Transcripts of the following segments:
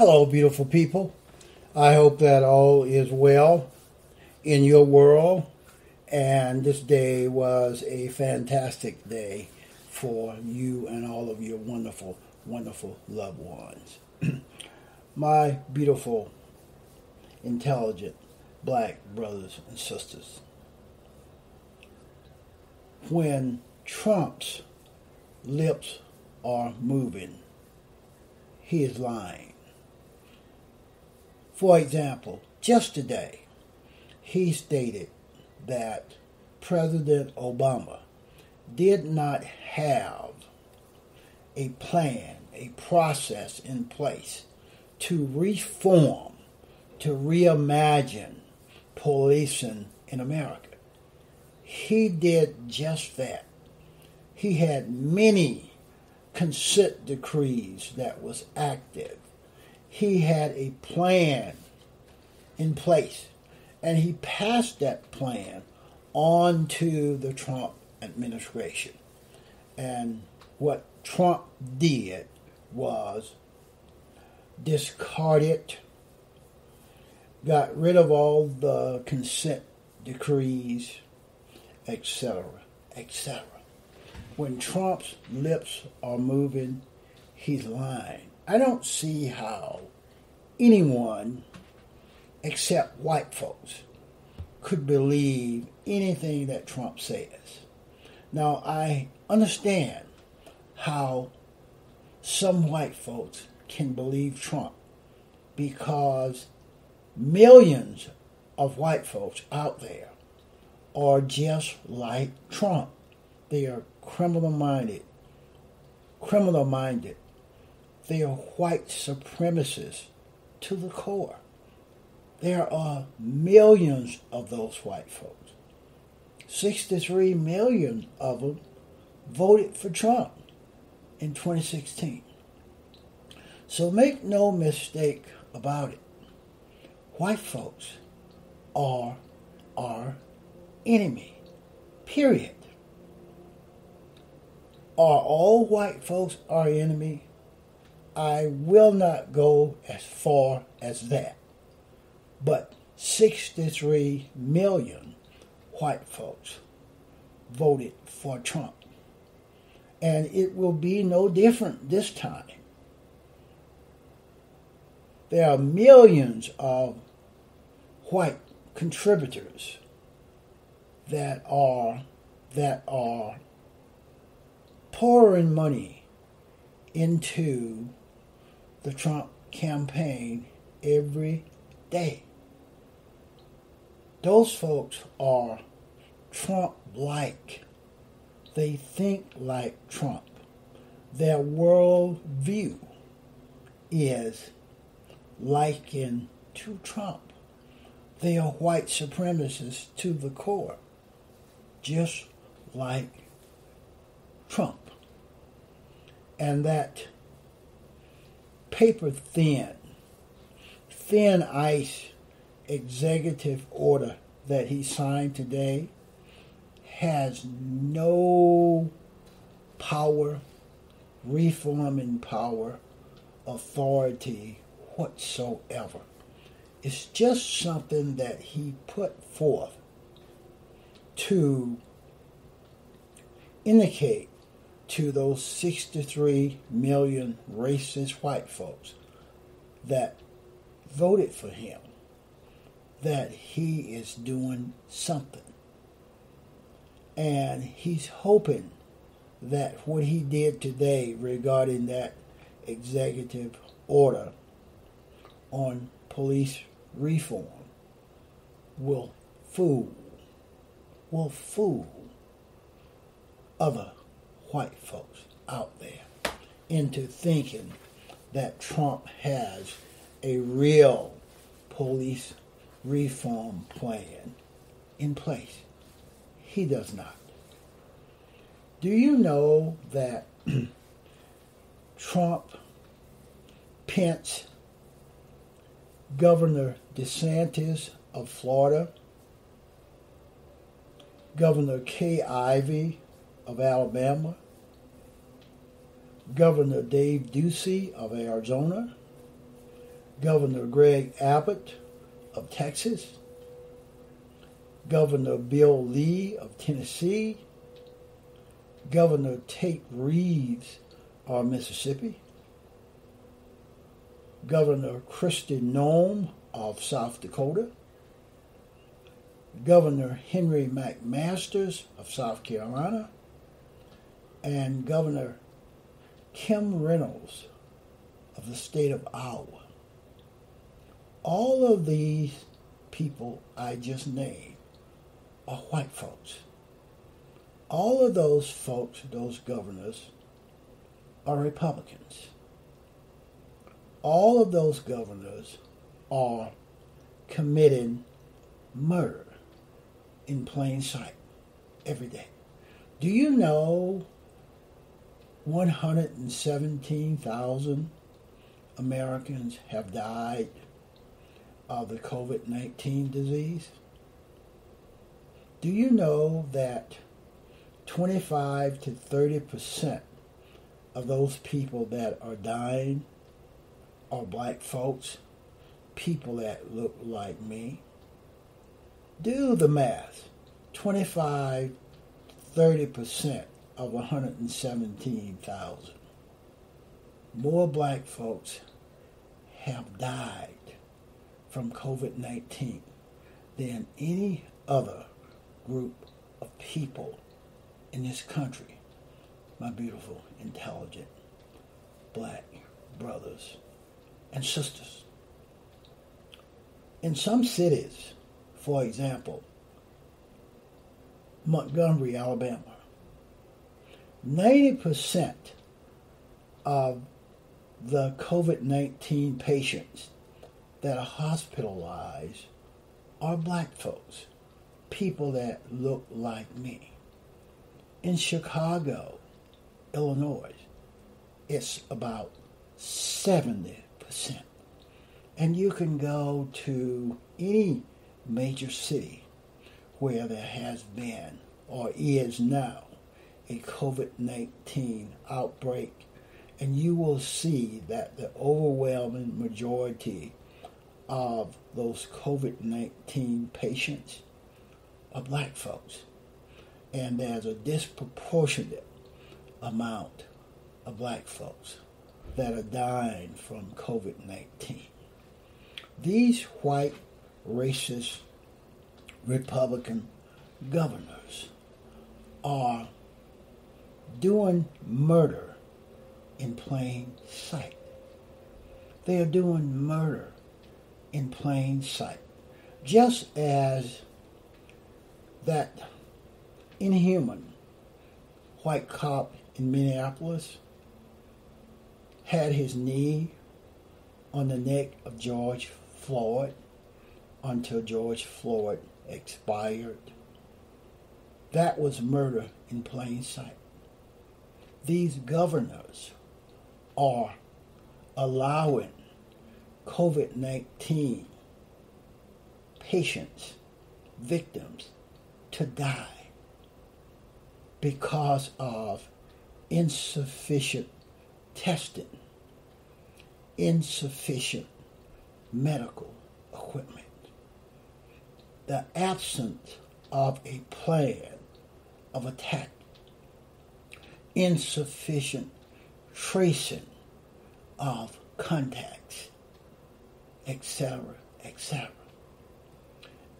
Hello, beautiful people. I hope that all is well in your world, and this day was a fantastic day for you and all of your wonderful, wonderful loved ones. My beautiful, intelligent black brothers and sisters. When Trump's lips are moving, he is lying. For example, just today, he stated that President Obama did not have a plan, a process in place to reform, to reimagine policing in America. He did just that. He had many consent decrees that was active. He had a plan in place, and he passed that plan on to the Trump administration. And what Trump did was discard it, got rid of all the consent decrees, etc., etc. When Trump's lips are moving, he's lying. I don't see how anyone except white folks could believe anything that Trump says. Now, I understand how some white folks can believe Trump because millions of white folks out there are just like Trump. They are criminal-minded. They are white supremacists to the core. There are millions of those white folks. 63 million of them voted for Trump in 2016. So make no mistake about it. White folks are our enemy. Period. Are all white folks our enemy? I will not go as far as that. But 63 million white folks voted for Trump. And it will be no different this time. There are millions of white contributors that are pouring money into the Trump campaign every day. Those folks are Trump-like. They think like Trump. Their worldview is likened to Trump. They are white supremacists to the core, just like Trump. And that paper-thin ice executive order that he signed today has no power, reforming power, authority whatsoever. It's just something that he put forth to indicate to those 63 million racist white folks that voted for him that he is doing something. And he's hoping that what he did today regarding that executive order on police reform will fool other white folks out there into thinking that Trump has a real police reform plan in place. He does not. Do you know that Trump, Pence, Governor DeSantis of Florida, Governor Kay Ivey of Alabama, Governor Dave Ducey of Arizona, Governor Greg Abbott of Texas, Governor Bill Lee of Tennessee, Governor Tate Reeves of Mississippi, Governor Kristi Noem of South Dakota, Governor Henry McMaster of South Carolina, and Governor Kim Reynolds of the state of Iowa. All of these people I just named are white folks. All of those folks, those governors, are Republicans. All of those governors are committing murder in plain sight every day. Do you know 117,000 Americans have died of the COVID-19 disease? Do you know that 25 to 30% of those people that are dying are black folks, people that look like me? Do the math. 25 to 30% of 117,000. More black folks have died from COVID-19 than any other group of people in this country, my beautiful, intelligent, black brothers and sisters. In some cities, for example, Montgomery, Alabama, 90% of the COVID-19 patients that are hospitalized are black folks, people that look like me. In Chicago, Illinois, it's about 70%. And you can go to any major city where there has been or is now a COVID-19 outbreak, and you will see that the overwhelming majority of those COVID-19 patients are black folks. And there's a disproportionate amount of black folks that are dying from COVID-19. These white, racist, Republican governors are doing murder in plain sight. They are doing murder in plain sight. Just as that inhuman white cop in Minneapolis had his knee on the neck of George Floyd until George Floyd expired. That was murder in plain sight. These governors are allowing COVID-19 patients, victims, to die because of insufficient testing, insufficient medical equipment, the absence of a plan of attack, insufficient tracing of contacts, etc., etc.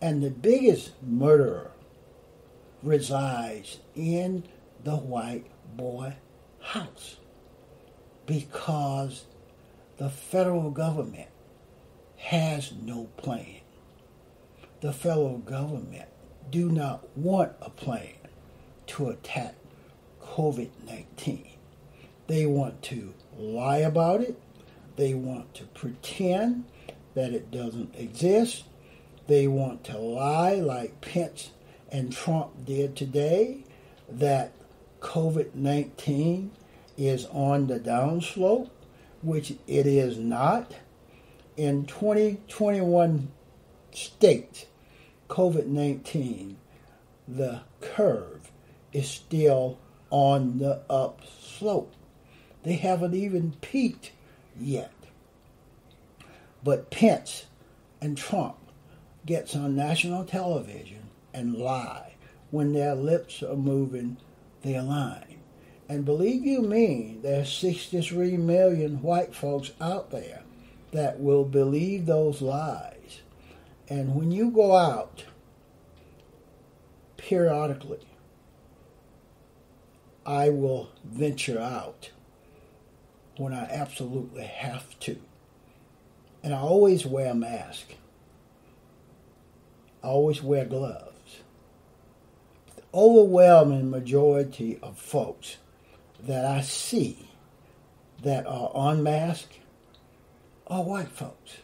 And the biggest murderer resides in the white boy house because the federal government has no plan. The federal government do not want a plan to attack COVID-19. They want to lie about it. They want to pretend that it doesn't exist. They want to lie like Pence and Trump did today, that COVID-19 is on the downslope, which it is not. In 2021 states, COVID-19, the curve is still on the upslope. They haven't even peaked yet. But Pence and Trump gets on national television and lie. When their lips are moving, they're lying. And believe you me, there's 63 million white folks out there that will believe those lies. And when you go out periodically, I will venture out when I absolutely have to. And I always wear a mask. I always wear gloves. The overwhelming majority of folks that I see that are unmasked are white folks.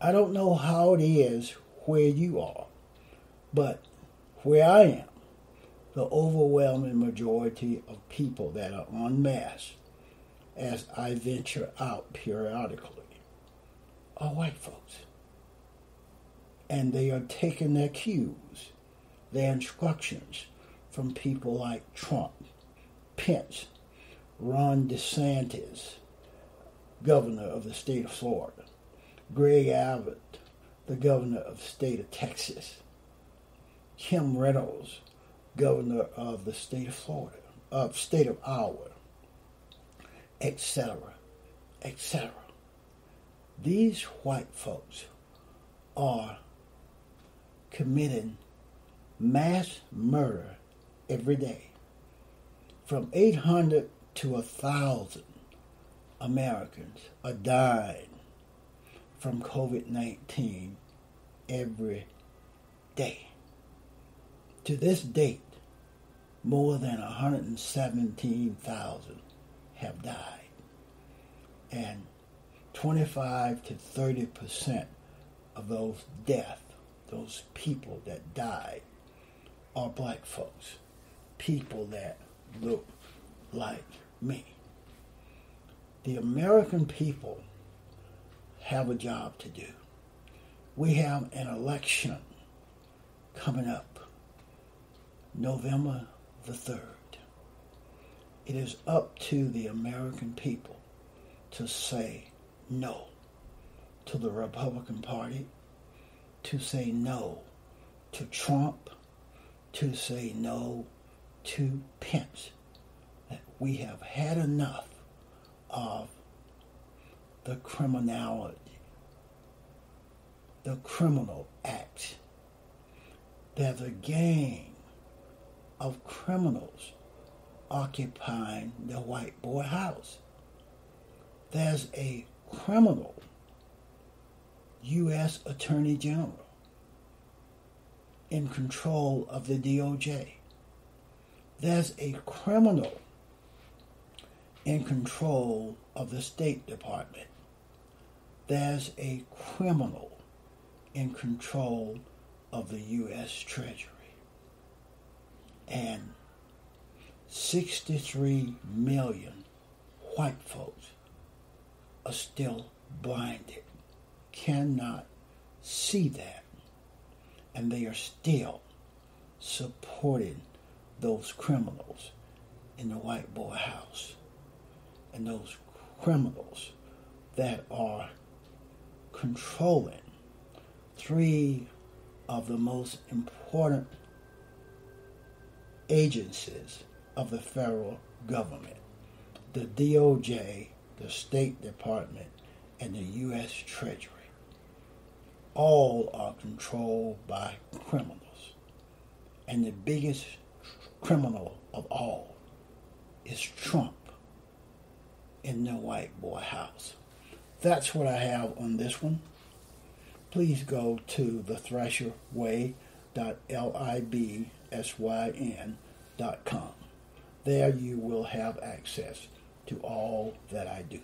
I don't know how it is where you are, but where I am, the overwhelming majority of people that are unmasked as I venture out periodically are white folks. And they are taking their cues, their instructions from people like Trump, Pence, Ron DeSantis, governor of the state of Florida, Greg Abbott, the governor of the state of Texas, Kim Reynolds, governor of the state of Florida, state of Iowa, etc., etc. These white folks are committing mass murder every day. From 800 to 1,000 Americans are dying from COVID-19 every day. To this date, more than 117,000 have died. And 25 to 30% of those deaths, those people that died, are black folks, people that look like me. The American people have a job to do. We have an election coming up November the 3rd. It is up to the American people to say no to the Republican Party, to say no to Trump, to say no to Pence. That we have had enough of the criminality, the criminal acts. There's a gang of criminals occupying the white boy house. There's a criminal U.S. Attorney General in control of the DOJ. There's a criminal in control of the State Department. There's a criminal in control of the U.S. Treasury. And 63 million white folks are still blinded, cannot see that, and they are still supporting those criminals in the white boy house, and those criminals that are controlling three of the most important agencies of the federal government: the DOJ, the State Department, and the U.S. Treasury. All are controlled by criminals. And the biggest criminal of all is Trump in the white boy house. That's what I have on this one. Please go to thethrasherway.libsyn.com. There you will have access to all that I do.